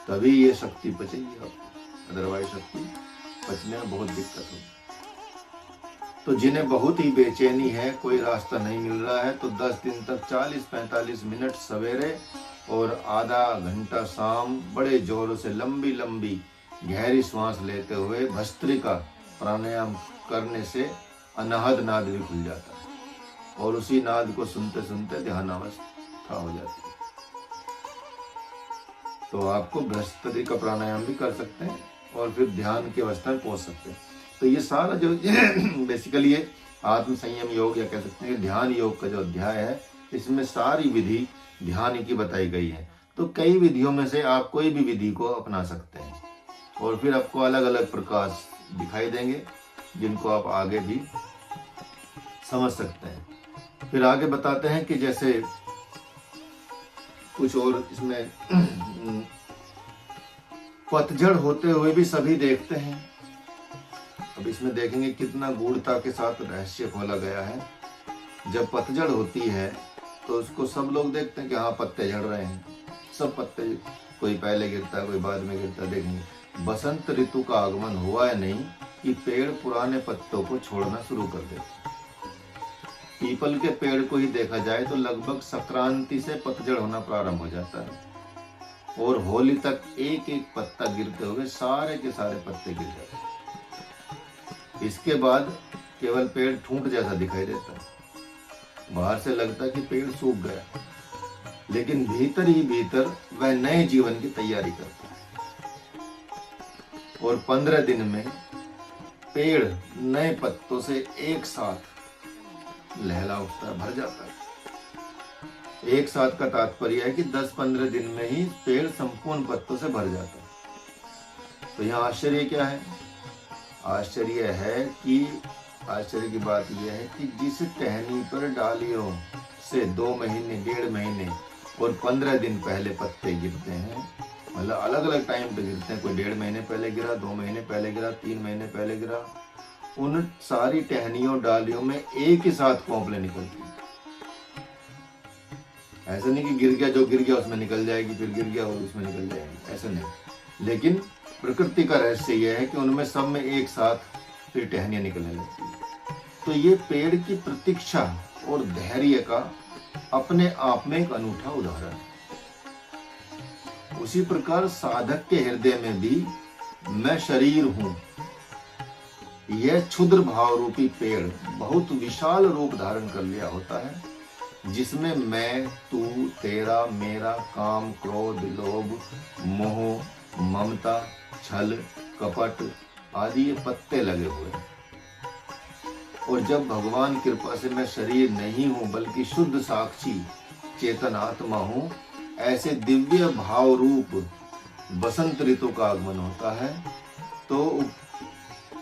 तभी ये शक्ति पचेगी आपको, अदरवाइज शक्ति पचने में बहुत दिक्कत होगी। तो जिन्हें बहुत ही बेचैनी है, कोई रास्ता नहीं मिल रहा है, तो 10 दिन तक 40-45 मिनट सवेरे और आधा घंटा शाम बड़े जोरों से लंबी लंबी गहरी सांस लेते हुए भस्त्रिका प्राणायाम करने से अनाहद नाद भी खुल जाता है और उसी नाद को सुनते सुनते ध्यानावस्था हो जाती है। तो आपको बृहस्पति का प्राणायाम भी कर सकते हैं और फिर ध्यान की अवस्था में पहुंच सकते हैं। तो ये सारा जो बेसिकली ये आत्म संयम योग या कह सकते हैं ध्यान योग का जो अध्याय है, इसमें सारी विधि ध्यान की बताई गई है। तो कई विधियों में से आप कोई भी विधि को अपना सकते हैं और फिर आपको अलग अलग प्रकाश दिखाई देंगे जिनको आप आगे भी समझ सकते हैं। फिर आगे बताते हैं कि जैसे कुछ और इसमें पतझड़ होते हुए भी सभी देखते हैं। अब इसमें देखेंगे कितना गूढ़ता के साथ रहस्य खोला गया है। जब पतझड़ होती है तो उसको सब लोग देखते हैं कि हाँ पत्ते झड़ रहे हैं, सब पत्ते, कोई पहले गिरता है कोई बाद में गिरता है। देखेंगे बसंत ऋतु का आगमन हुआ है नहीं कि पेड़ पुराने पत्तों को छोड़ना शुरू कर देते। पीपल के पेड़ को ही देखा जाए तो लगभग संक्रांति से पतझड़ होना प्रारंभ हो जाता है और होली तक एक एक पत्ता गिरते हुए सारे के सारे पत्ते गिर जाते हैं। इसके बाद केवल पेड़ ठूंठ जैसा दिखाई देता है, बाहर से लगता है कि पेड़ सूख गया, लेकिन भीतर ही भीतर वह नए जीवन की तैयारी करता है और 15 दिन में पेड़ नए पत्तों से एक साथ लहला उठता है, भर जाता है। एक साथ का तात्पर्य है कि 10-15 दिन में ही पेड़ संपूर्ण पत्तों से भर जाता है। तो यहाँ आश्चर्य क्या है? आश्चर्य की बात यह है कि जिस टहनी पर डालियों से 2 महीने, 1.5 महीने और 15 दिन पहले पत्ते गिरते हैं, मतलब अलग अलग टाइम पे गिरते हैं, कोई 1.5 महीने पहले गिरा, 2 महीने पहले गिरा, 3 महीने पहले गिरा, उन सारी टहनियों डालियों में एक ही साथ कोंपले निकलती है। ऐसा नहीं कि गिर गया, जो गिर गया उसमें निकल जाएगी, फिर गिर गया और उसमें निकल जाएगी, ऐसा नहीं। लेकिन प्रकृति का रहस्य यह है कि उनमें सब में एक साथ फिर टहनियां निकलने लगती है। तो ये पेड़ की प्रतीक्षा और धैर्य का अपने आप में एक अनूठा उदाहरण है। उसी प्रकार साधक के हृदय में भी मैं शरीर हूं, यह क्षुद्र भाव रूपी पेड़ बहुत विशाल रूप धारण कर लिया होता है, जिसमें मैं, तू, तेरा, मेरा, काम, क्रोध, लोभ, मोह, ममता, छल, कपट आदि ये पत्ते लगे हुए हैं। और जब भगवान कृपा से मैं शरीर नहीं हूं बल्कि शुद्ध साक्षी चेतन आत्मा हूं, ऐसे दिव्य भाव रूप बसंत ऋतु का आगमन होता है, तो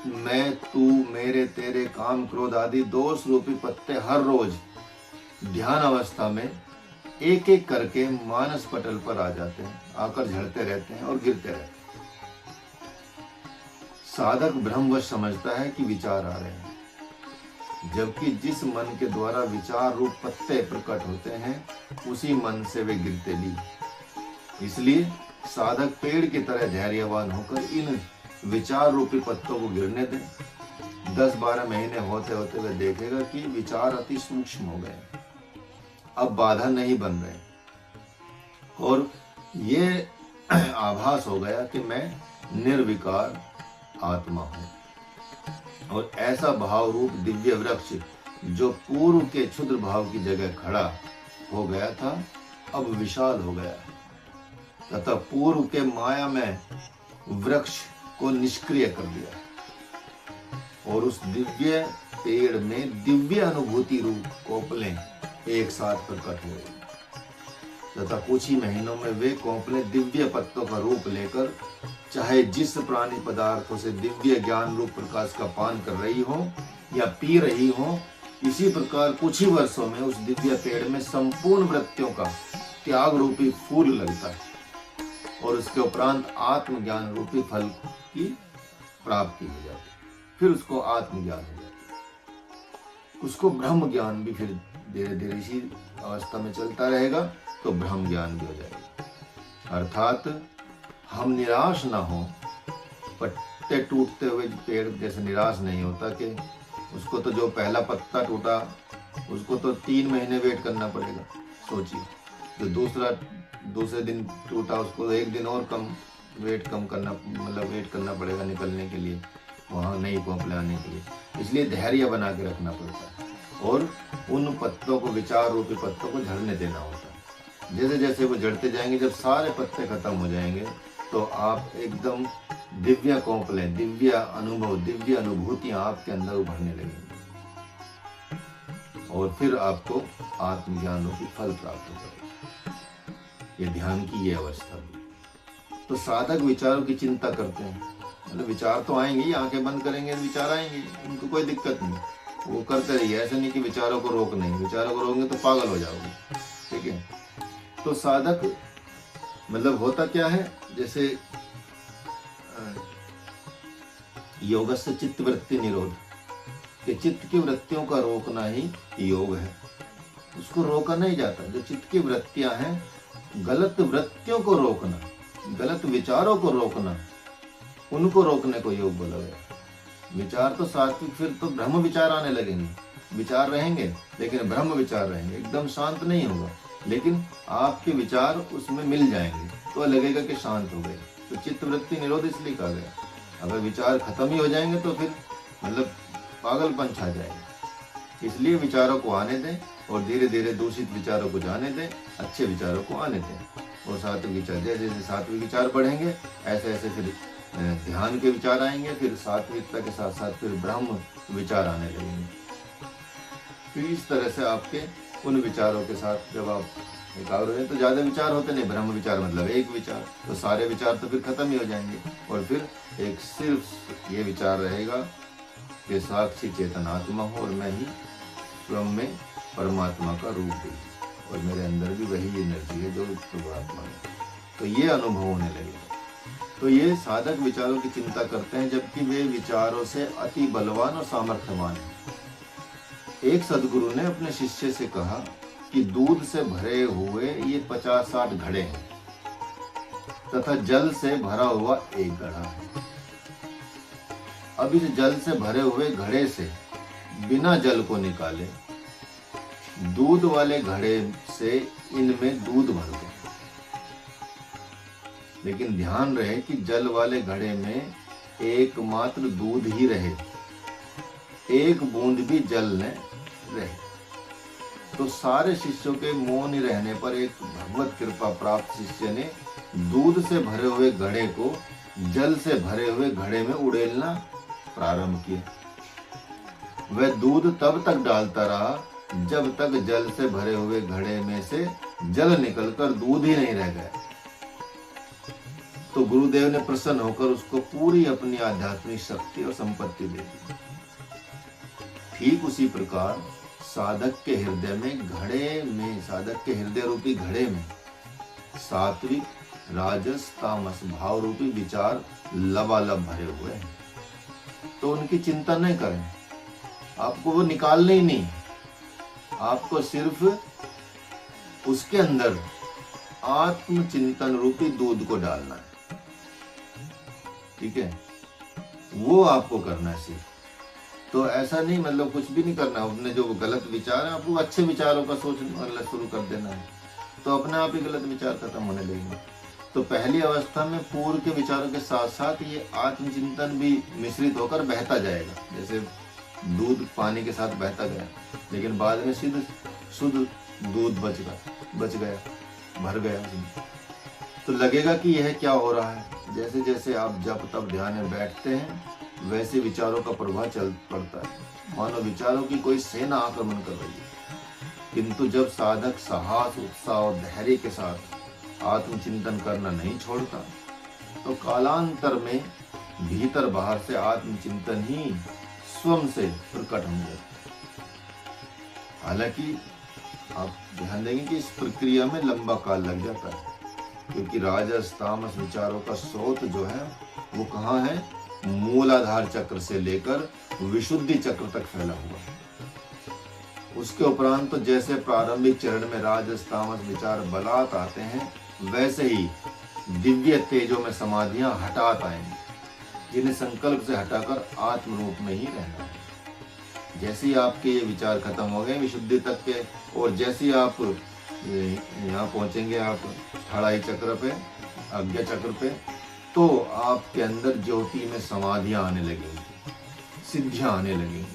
मैं, तू, मेरे, तेरे, काम, क्रोध आदि दोष रूपी पत्ते हर रोज ध्यान अवस्था में एक एक करके मानस पटल पर आ जाते हैं, आकर झड़ते रहते हैं और गिरते रहते हैं। साधक भ्रमवश समझता है कि विचार आ रहे हैं, जबकि जिस मन के द्वारा विचार रूप पत्ते प्रकट होते हैं उसी मन से वे गिरते भी। इसलिए साधक पेड़ की तरह धैर्यवान होकर इन विचार रूपी पत्तों को गिरने दें। 10-12 महीने होते होते वह देखेगा कि विचार अति सूक्ष्म हो गए, अब बाधा नहीं बन रहे, और ये आभास हो गया कि मैं निर्विकार आत्मा हूं। और ऐसा भाव रूप दिव्य वृक्ष जो पूर्व के क्षुद्र भाव की जगह खड़ा हो गया था, अब विशाल हो गया तथा पूर्व के माया में वृक्ष को निष्क्रिय कर दिया, और उस दिव्य पेड़ में दिव्य अनुभूति रूप कोपलें एक साथ प्रकट हुए तथा कुछ ही महीनों में वे कोपलें दिव्य पत्तों का रूप लेकर चाहे जिस प्राणी पदार्थों से दिव्य ज्ञान रूप प्रकाश का पान कर रही हो या पी रही हो, इसी प्रकार कुछ ही वर्षों में उस दिव्य पेड़ में संपूर्ण वृत्तियों का त्याग रूपी फूल लगता है, और उसके उपरांत आत्मज्ञान रूपी फल की प्राप्ति हो जाती है। फिर उसको आत्मज्ञान हो जाता है, उसको ब्रह्म ज्ञान भी फिर धीरे धीरे इसी अवस्था में चलता रहेगा, तो ब्रह्म ज्ञान भी हो जाएगा। अर्थात हम निराश ना हो, पत्ते टूटते हुए पेड़ जैसे निराश नहीं होता कि उसको तो जो पहला पत्ता टूटा उसको तो 3 महीने वेट करना पड़ेगा। सोचिए, जो दूसरे दिन टूटा उसको 1 दिन और वेट करना पड़ेगा निकलने के लिए, वहाँ नई कोंपले आने के लिए। इसलिए धैर्य बना के रखना पड़ता है, और उन पत्तों को, विचार रूपी पत्तों को झड़ने देना होता है। जैसे जैसे वो झड़ते जाएंगे, जब सारे पत्ते खत्म हो जाएंगे, तो आप एकदम दिव्य कोंपले, दिव्य अनुभव, दिव्य अनुभूतियां आपके अंदर उभरने लगेंगी, और फिर आपको आत्मज्ञान रूपी फल प्राप्त हो जाएगा। ये ध्यान की ये अवस्था भी। तो साधक विचारों की चिंता करते हैं, मतलब विचार तो आएंगे ही, आंखें बंद करेंगे विचार आएंगे, उनको कोई दिक्कत नहीं, वो करते रहिए। ऐसा नहीं कि विचारों को रोक नहीं, विचारों को रोकेंगे तो पागल हो जाओगे, ठीक है। तो साधक मतलब होता क्या है, जैसे योगस्य चित्त वृत्ति निरोध, कि चित्त की वृत्तियों का रोकना ही योग है। उसको रोका नहीं जाता। जो चित्त की वृत्तियां हैं, गलत वृत्तियों को रोकना, गलत विचारों को रोकना, उनको रोकने को योग बोला गया। विचार तो सात्विक, फिर तो ब्रह्म विचार आने लगेंगे। विचार रहेंगे लेकिन ब्रह्म विचार रहेंगे, एकदम शांत नहीं होगा, लेकिन आपके विचार उसमें मिल जाएंगे तो लगेगा कि शांत हो गए। तो चित्त वृत्ति निरोध इसलिए कहा गया। अगर विचार खत्म ही हो जाएंगे तो फिर मतलब पागलपन छा जाएगा। इसलिए विचारों को आने दें, और धीरे धीरे दूषित विचारों को जाने दें, अच्छे विचारों को आने दें। और सात्विक विचार, जैसे जैसे सात्विक विचार बढ़ेंगे, ऐसे ऐसे फिर ध्यान के विचार आएंगे, फिर सात्विकता के साथ साथ फिर ब्रह्म विचार आने लगेंगे। फिर इस तरह से आपके उन विचारों के साथ जब आप एकाग्र हो, तो ज्यादा विचार होते नहीं, ब्रह्म विचार मतलब एक विचार, तो सारे विचार तो फिर खत्म ही हो जाएंगे, और फिर एक सिर्फ ये विचार रहेगा कि साक्षी चेतन आत्मा हो, और मैं ही स्वयं में परमात्मा का रूप हूँ, और मेरे अंदर भी वही एनर्जी है जो परमात्मा है। तो ये अनुभव होने लगेगा। तो ये साधक विचारों की चिंता करते हैं, जबकि वे विचारों से अति बलवान और सामर्थ्यवान हैं। एक सद्गुरु ने अपने शिष्य से कहा कि दूध से भरे हुए ये 50-60 घड़े हैं तथा जल से भरा हुआ एक घड़ा है। अब इस जल से भरे हुए घड़े से बिना जल को निकाले दूध वाले घड़े से इनमें दूध भर दो, लेकिन ध्यान रहे कि जल वाले घड़े में एकमात्र दूध ही रहे, एक बूंद भी जल न रहे। तो सारे शिष्यों के मौन रहने पर एक भगवत कृपा प्राप्त शिष्य ने दूध से भरे हुए घड़े को जल से भरे हुए घड़े में उड़ेलना प्रारंभ किया। वह दूध तब तक डालता रहा जब तक जल से भरे हुए घड़े में से जल निकलकर दूध ही नहीं रह गया। तो गुरुदेव ने प्रसन्न होकर उसको पूरी अपनी आध्यात्मिक शक्ति और संपत्ति दे दी। ठीक उसी प्रकार साधक के हृदय रूपी घड़े में सात्विक, राजस, तामस भाव रूपी विचार लबालब भरे हुए हैं। तो उनकी चिंता नहीं करें, आपको वो निकालने ही नहीं, आपको सिर्फ उसके अंदर आत्मचिंतन रूपी दूध को डालना है। ठीक है, वो आपको करना है सिर्फ। तो ऐसा नहीं मतलब कुछ भी नहीं करना, अपने जो गलत विचार है आपको अच्छे विचारों का सोचना शुरू कर देना है, तो अपने आप ही गलत विचार खत्म होने लगेंगे। तो पहली अवस्था में पूर्व के विचारों के साथ साथ ये आत्मचिंतन भी मिश्रित होकर बहता जाएगा, जैसे दूध पानी के साथ बहता गया, लेकिन बाद में शुद्ध दूध बच गया, भर गया उसमें। तो लगेगा कि यह क्या हो रहा है। जैसे जैसे आप जब तब ध्यान में बैठते हैं वैसे विचारों का प्रभाव चल पड़ता है, मानो विचारों की कोई सेना आक्रमण कर रही है। किंतु जब साधक साहस, उत्साह और धैर्य के साथ आत्मचिंतन करना नहीं छोड़ता, तो कालांतर में भीतर बाहर से आत्मचिंतन ही स्वयं से प्रकट होंगे। हालांकि आप ध्यान देंगे कि इस प्रक्रिया में लंबा काल लग जाता है, क्योंकि राजस तामस विचारों का स्रोत जो है वो कहाँ है, मूलाधार चक्र से लेकर विशुद्धि चक्र तक फैला हुआ है। उसके उपरांत तो जैसे प्रारंभिक चरण में राजस तामस विचार बलात् आते हैं, वैसे ही दिव्य तेजों में समाधियां हठात आएंगी, जिन्हें संकल्प से हटाकर आत्म रूप में ही रहना है। जैसे ही आपके ये विचार खत्म हो गए विशुद्धि तक के, और जैसे ही आप यहाँ पहुंचेंगे आप ठाड़ाई चक्र पे, आज्ञा चक्र पे, तो आपके अंदर ज्योति में समाधियां आने लगेंगी, सिद्धियां आने लगेंगी।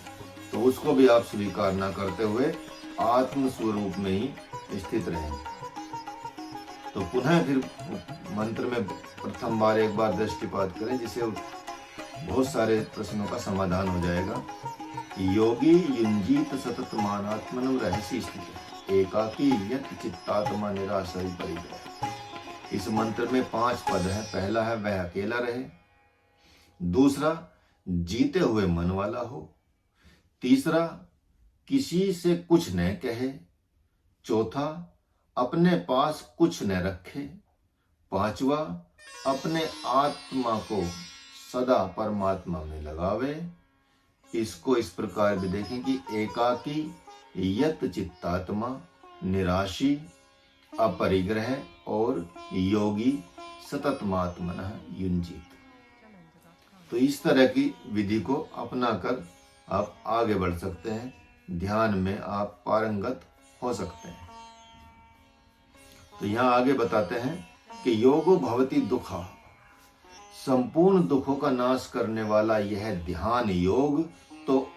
तो उसको भी आप स्वीकार ना करते हुए आत्म स्वरूप में ही स्थित रहेंगे। तो पुनः फिर मंत्र में प्रथम बार एक बार दृष्टिपात करें, जिससे बहुत सारे प्रश्नों का समाधान हो जाएगा। योगी युंजीत सतत मानात्मनम रहसी स्थित एकाकी यत चित्तात्मा निराशय परिग्रह। इस मंत्र में 5 पद है। पहला है वह अकेला रहे, दूसरा जीते हुए मन वाला हो, तीसरा किसी से कुछ न कहे, चौथा अपने पास कुछ न रखे, पांचवा अपने आत्मा को सदा परमात्मा में लगावे। इसको इस प्रकार भी देखें कि एकाकी यत चित्तात्मा, निराशी, अपरिग्रह और योगी सततमात्मनः युंजीत। तो इस तरह की विधि को अपनाकर आप आगे बढ़ सकते हैं, ध्यान में आप पारंगत हो सकते हैं। तो यहाँ आगे बताते हैं कि योगो भवति दुखा, संपूर्ण दुखों का नाश करने वाला यह ध्यान योग तो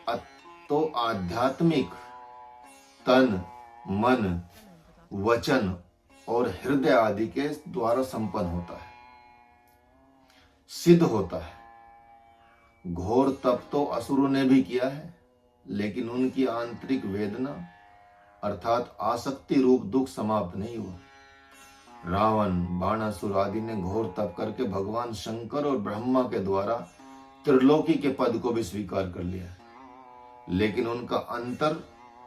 आध्यात्मिक तन, मन, वचन और हृदय आदि के द्वारा संपन्न होता है, सिद्ध होता है। घोर तप तो असुरों ने भी किया है, लेकिन उनकी आंतरिक वेदना अर्थात आसक्ति रूप दुख समाप्त नहीं हुआ। रावण, बाणासुर आदि ने घोर तप करके भगवान शंकर और ब्रह्मा के द्वारा त्रिलोकी के पद को भी स्वीकार कर लिया है, लेकिन उनका अंतर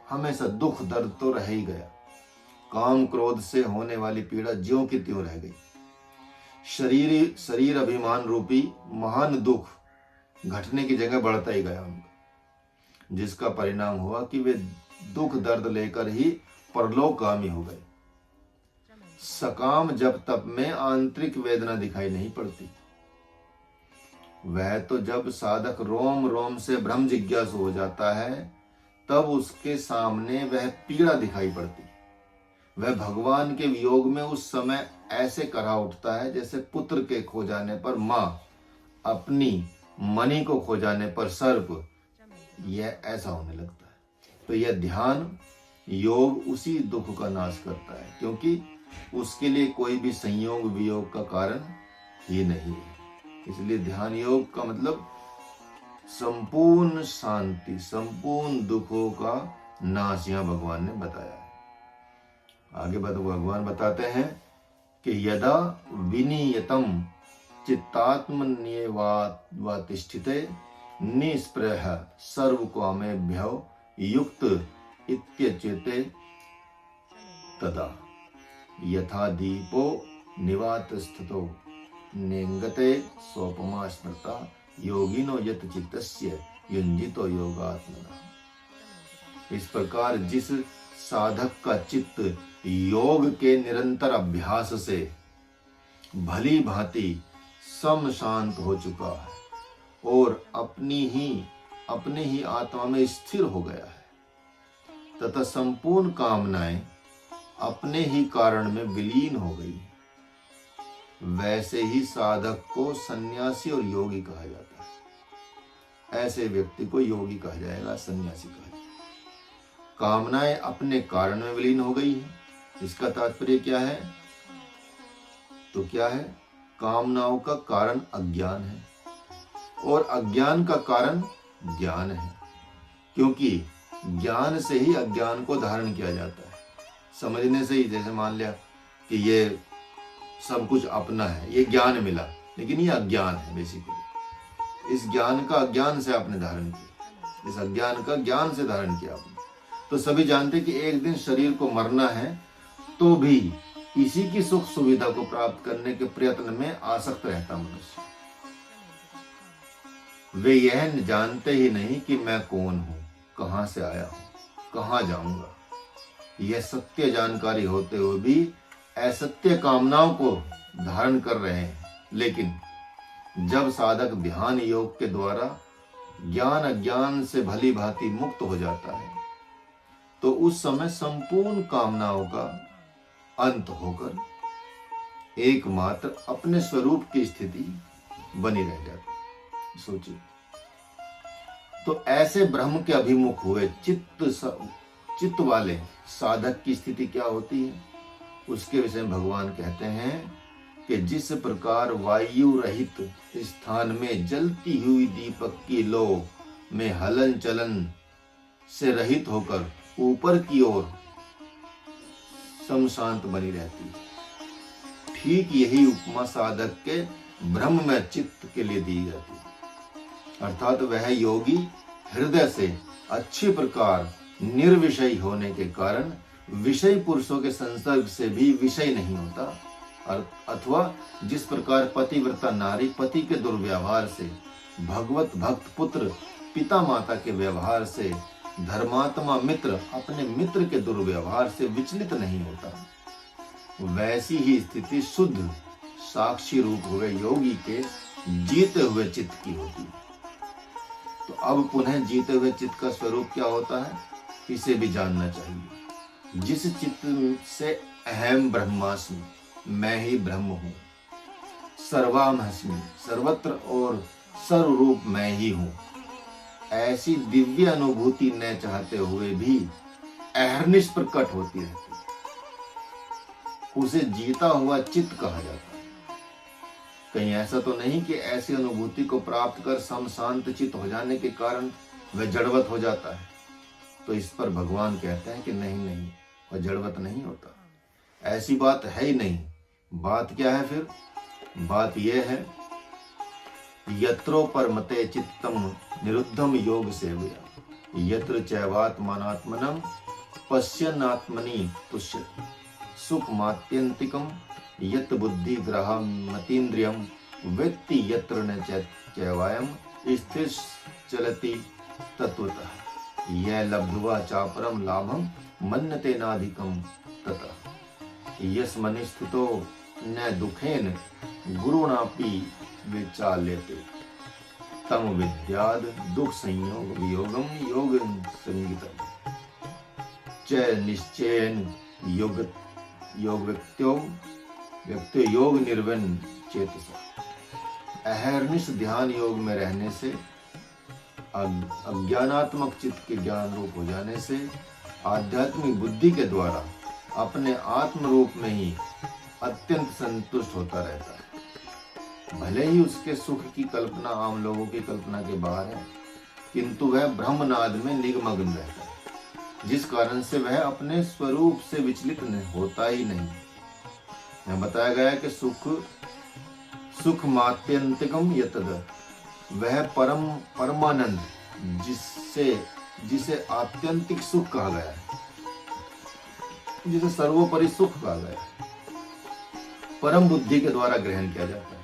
हमेशा दुख दर्द तो रह ही गया। काम क्रोध से होने वाली पीड़ा ज्यों की त्यों रह गई। शरीर अभिमान रूपी महान दुख घटने की जगह बढ़ता ही गया उनका, जिसका परिणाम हुआ कि वे दुख दर्द लेकर ही परलोकगामी हो गए। सकाम जब तप में आंतरिक वेदना दिखाई नहीं पड़ती, वह तो जब साधक रोम रोम से ब्रह्म जिज्ञासु हो जाता है तब उसके सामने वह पीड़ा दिखाई पड़ती। वह भगवान के वियोग में उस समय ऐसे करा उठता है जैसे पुत्र के खो जाने पर मां अपनी मणि को खो जाने पर सर्प, यह ऐसा होने लगता है। तो यह ध्यान योग उसी दुख का नाश करता है, क्योंकि उसके लिए कोई भी संयोग वियोग का कारण ही नहीं है। इसलिए ध्यान योग का मतलब संपूर्ण शांति, संपूर्ण दुखों का नाश यहाँ भगवान ने बताया है। आगे भगवान बताते हैं कि यदा विनियतम चित्तात्मन्येवातिष्ठिते निस्पृह सर्वकामेभ्यो युक्त इत्यच्युते तदा यथा दीपो निवातस्थितो नेंगते सोपमा स्मृता योगिनो यत चित्तस्य युंजितो योगात्मना। इस प्रकार जिस साधक का चित्त योग के निरंतर अभ्यास से भली भांति सम शांत हो चुका है और अपने ही आत्मा में स्थिर हो गया है तथा संपूर्ण कामनाएं अपने ही कारण में विलीन हो गई है। वैसे ही साधक को सन्यासी और योगी कहा जाता है। ऐसे व्यक्ति को योगी कहा जाएगा, सन्यासी कहा जाएगा। कामनाएं अपने कारण में विलीन हो गई है। इसका तात्पर्य क्या है? तो क्या है? कामनाओं का कारण अज्ञान है और अज्ञान का कारण ज्ञान है, क्योंकि ज्ञान से ही अज्ञान को धारण किया जाता है। समझने से ही, जैसे मान लिया कि ये सब कुछ अपना है, ये ज्ञान मिला, लेकिन ये अज्ञान है बेसिकली। इस ज्ञान का अज्ञान से आपने धारण किया, इस अज्ञान का ज्ञान से धारण किया आपने। तो सभी जानते कि एक दिन शरीर को मरना है, तो भी इसी की सुख सुविधा को प्राप्त करने के प्रयत्न में आसक्त रहता मनुष्य। वे यह जानते ही नहीं कि मैं कौन हूं, कहां से आया हूं, कहां जाऊंगा। यह सत्य जानकारी होते हुए भी असत्य कामनाओं को धारण कर रहे हैं। लेकिन जब साधक ध्यान योग के द्वारा ज्ञान अज्ञान से भली भांति मुक्त हो जाता है, तो उस समय संपूर्ण कामनाओं का अंत होकर एकमात्र अपने स्वरूप की स्थिति बनी रह जाती। सोचिए, तो ऐसे ब्रह्म के अभिमुख हुए चित्त वाले साधक की स्थिति क्या होती है, उसके विषय में भगवान कहते हैं कि जिस प्रकार वायु रहित स्थान में जलती हुई दीपक की लो में हलन चलन से रहित होकर ऊपर की ओर सम शांत बनी रहती है, ठीक यही उपमा साधक के ब्रह्ममय चित्त के लिए दी जाती है। अर्थात वह योगी हृदय से अच्छी प्रकार निर्विषय होने के कारण विषय पुरुषों के संसर्ग से भी विषय नहीं होता, अथवा जिस प्रकार पतिव्रता नारी पति के दुर्व्यवहार से, भगवत भक्त पुत्र पिता माता के व्यवहार से, धर्मात्मा मित्र अपने मित्र के दुर्व्यवहार से विचलित नहीं होता, वैसी ही स्थिति शुद्ध साक्षी रूप हुए योगी के जीते हुए चित्त की होती है। तो अब पुनः जीते हुए चित्त का स्वरूप क्या होता है, इसे भी जानना चाहिए। जिस चित्त से अहम ब्रह्मास्मि, मैं ही ब्रह्म हूँ, सर्वामहस्मि, सर्वत्र और सर्वरूप मैं ही हूँ, ऐसी दिव्य अनुभूति न चाहते हुए भी अहर्निश प्रकट होती रहती है, उसे जीता हुआ चित्त कहा जाता है। कहीं ऐसा तो नहीं कि ऐसी अनुभूति को प्राप्त कर सम शांत चित्त हो जाने के कारण वह जड़वत हो जाता है। तो इस पर भगवान कहते हैं कि नहीं, वह जड़वत नहीं होता, ऐसी बात है ही नहीं। बात क्या है फिर? बात यह है, यत्रो परमते चित्तम निरुद्धम योग सेवया, यत्र चैवात्मानात्मनम पश्यन्नात्मनि तुष्य, सुख मात्यंतिकम यत् बुद्धि ग्रहमतीन्द्रियम वेत्ति यत्र न चैवायम स्थिर चलति तत्वतः, यह लब्ध्वा चापरम लाभम मन्यते नाधिकम ततः, यस्मनि स्थितो न दुखेन गुरुणापि विचाल्यते, तम विद्याद दुख संयोग वियोगम योग संगीतम च निश्चयन योग व्यक्त्यो योग निर्वण चेतसा। अहर्निश ध्यान योग में रहने से, अज्ञानात्मक चित्त के ज्ञान रूप हो जाने से, आध्यात्मिक बुद्धि के द्वारा अपने आत्म रूप में ही अत्यंत संतुष्ट होता रहता है। भले ही उसके सुख की कल्पना आम लोगों की कल्पना के बाहर है, किंतु वह ब्रह्मनाद में निमग्न रहता है, जिस कारण से वह अपने स्वरूप से विचलित होता ही नहीं। यहाँ बताया गया कि सुख मात्यंतिकम यतद, वह परमानंद जिसे आत्यंतिक सुख कहा गया है, जिसे सर्वोपरि सुख कहा गया है, परम बुद्धि के द्वारा ग्रहण किया जाता है।